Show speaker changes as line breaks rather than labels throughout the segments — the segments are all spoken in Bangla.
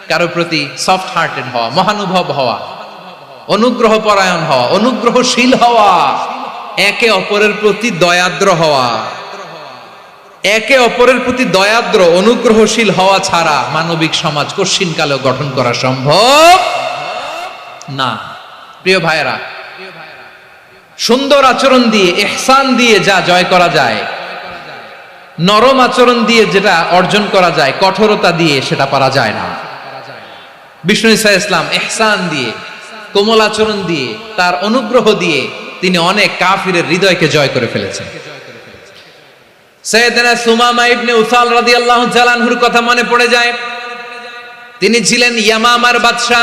কারো প্রতি সফট হার্টেড হওয়া, মহানুভব হওয়া, অনুগ্রহ পরায়ণ হওয়া, অনুগ্রহশীল হওয়া, একে অপরের প্রতি দয়াদ্র হওয়া। একে অপরের প্রতি দয়াদ্র অনুগ্রহশীল হওয়া ছাড়া মানবিক সমাজ কশিনকালেও গঠন করা সম্ভব না। প্রিয় ভাইয়েরা, সুন্দর আচরণ দিয়ে, ইহসান দিয়ে যা জয় করা যায়, নরম আচরণ দিয়ে যেটা অর্জন করা যায়, কঠোরতা দিয়ে সেটা পারা যায় না। বিষ্ণু ঈসা ইসলাম ইহসান দিয়ে, কোমল আচরণ দিয়ে, তার অনুগ্রহ দিয়ে তিনি অনেক কাফিরের হৃদয়কে জয় করে ফেলেছেন। সাইয়েদনা সুমামা ইবনে উসাল রাদিয়াল্লাহু তাআলা আনহুর কথা মনে পড়ে যায়। তিনি ছিলেন ইয়ামামার বাদশা।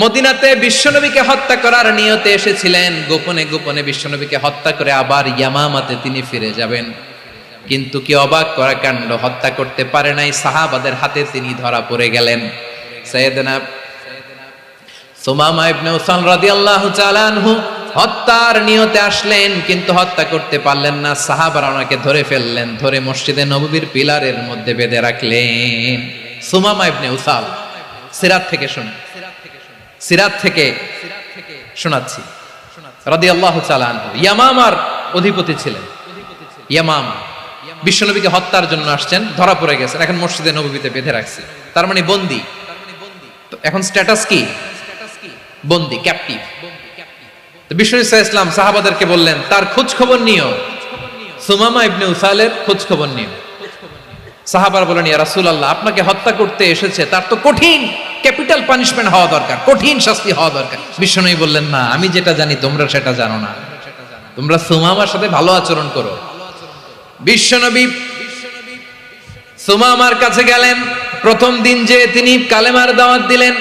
মদিনাতে বিশ্বনবীকে হত্যা করার নিয়তে এসেছিলেন। গোপনে গোপনে বিশ্বনবীকে হত্যা করে আবার ইয়ামামাতে তিনি ফিরে যাবেন। কিন্তু কি অবাক করা কাণ্ড, হত্যা করতে পারে নাই, সাহাবাদের হাতে তিনি ধরা পড়ে গেলেন। সাইয়েদনা সুমামা ইবনে উসাল রাদিয়াল্লাহু তাআলা আনহু হত্যার নিয়তে আসলেন, কিন্তু হত্যা করতে পারলেন না। সাহাবারা ওনাকে ধরে ফেললেন, ধরে মসজিদে নববীর পিলারের মধ্যে বেঁধে রাখলেন। সুমামা ইবনে উসাল, সিরাত থেকে শুনুন, সিরাত থেকে শোনাচ্ছি রাদিয়াল্লাহু তাআলা আনহু ইয়ামামার অধিপতি ছিলেন। ইয়ামামা বিশ্বনবীকে হত্যার জন্য আসছেন, ধরা পড়ে গেছেন, এখন মসজিদে নববীতে বেঁধে রাখছে, তার মানে বন্দী। এখন স্ট্যাটাস কি? বন্দী, ক্যাপটিভ। তো বিষ্ণু ঈসা ইসলাম সাহাবাদেরকে বললেন, তার খোঁজ খবর নিও, সুমামা ইবনে উসালের খোঁজ খবর নিও। সাহাবারা বলেন, ইয়া রাসূলুল্লাহ, আপনাকে হত্যা করতে এসেছে, তার তো কঠিন ক্যাপিটাল পানিশমেন্ট হওয়া দরকার, কঠিন শাস্তি হওয়া দরকার। বিশ্বনবী বললেন, না, আমি যেটা জানি তোমরা সেটা জানো না, তোমরা সুমামার সাথে ভালো আচরণ করো। বিশ্বনবী সুমামার কাছে গেলেন। প্রথম দিন যে তিনি কালেমার দাওয়াত দিলেন,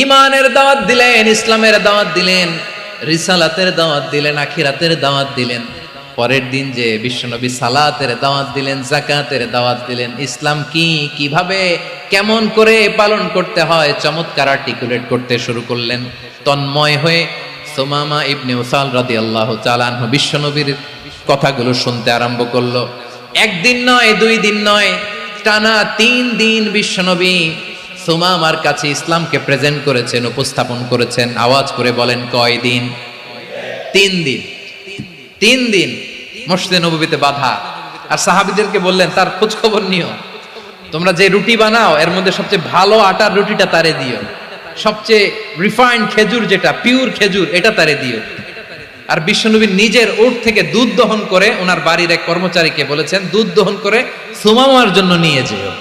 ইমানের দাওয়াত দিলেন, ইসলামের দাওয়াত দিলেন, রিসালাতের দাওয়াত দিলেন, আখিরাতের দাওয়াত দিলেন। পরের দিন যে বিশ্বনবী সালাতের দাওয়াত দিলেন, যাকাতের দাওয়াত দিলেন, ইসলাম কি, কিভাবে, কেমন করে পালন করতে হয় চমৎকার আর্টিকুলেট করতে শুরু করলেন। তন্ময় হয়ে সুমামা ইবনে উসাল রাদিয়াল্লাহু তাআলা আনহু বিশ্বনবীর কথাগুলো শুনতে আরম্ভ করলো। একদিন নয়, দুই দিন নয়, টানা 3 দিন বিশ্বনবী সুমামার কাছে ইসলামকে প্রেজেন্ট করেছেন, উপস্থাপন করেছেন। আওয়াজ করে বলেন, কয় দিন? 3 দিন। 3 দিন মসজিদে নববীতে বাঁধা। আর সাহাবীদেরকে বললেন, তার খোঁজ খবর নিও, তোমরা যে রুটি বানাও এর মধ্যে সবচেয়ে ভালো আটার রুটিটা তারে দিও, সবচেয়ে রিফাইন্ড খেজুর, যেটা পিওর খেজুর, এটা তারে দিও। আর বিশ্বনবী নিজের উট থেকে দুধ দহন করে ওনার বাড়ির এক কর্মচারীকে বলেছেন, দুধ দহন করে সুমামার জন্য নিয়ে যেও।